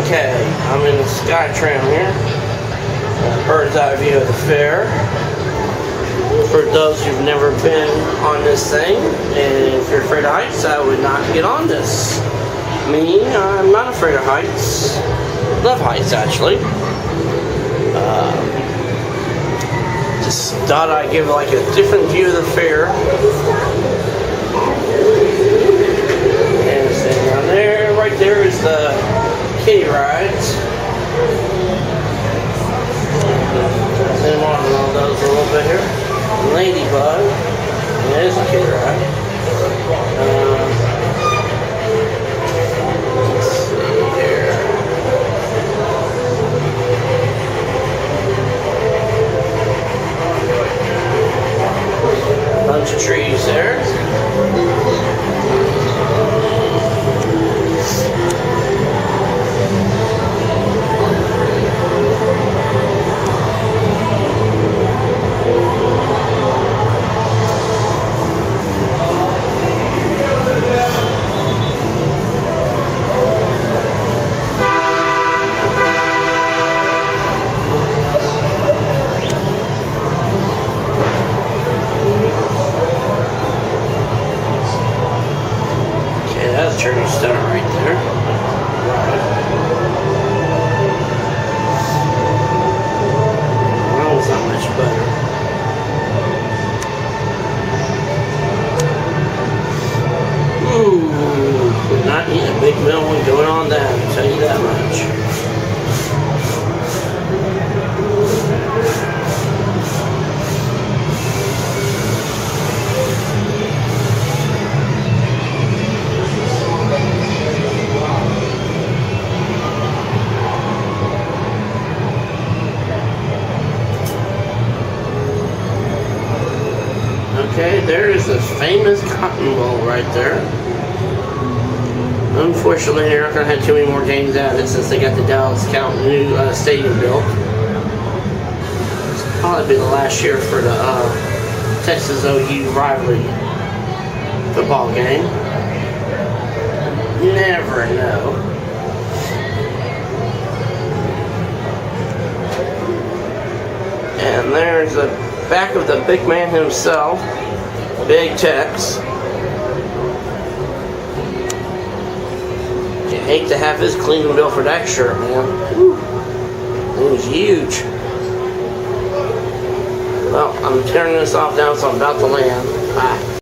Okay, I'm in the Sky Tram here. Bird's eye view of the fair. For those who've never been on this thing, and if you're afraid of heights, I would not get on this. Me, I'm not afraid of heights. Love heights, actually. Just thought I'd give like a different view of the fair. And sitting down there, right there is the kiddie rides. Zoom on all those a little bit here. Ladybug. There's a kiddie ride. Let's see here. Bunch of trees there. Journey star right there. Right. Well, it's not much better. Ooh, not need a big mill one going on down, I'll tell you that much. Okay, there is the famous Cotton Bowl right there. Unfortunately, they're not going to have too many more games added since they got the Dallas new stadium built. This will probably be the last year for the Texas OU rivalry football game. You never know. And there's the back of the big man himself, Big Tex. You hate to have his Cleveland Milford X shirt, man. It was huge. Well, I'm turning this off now, so I'm about to land. Bye.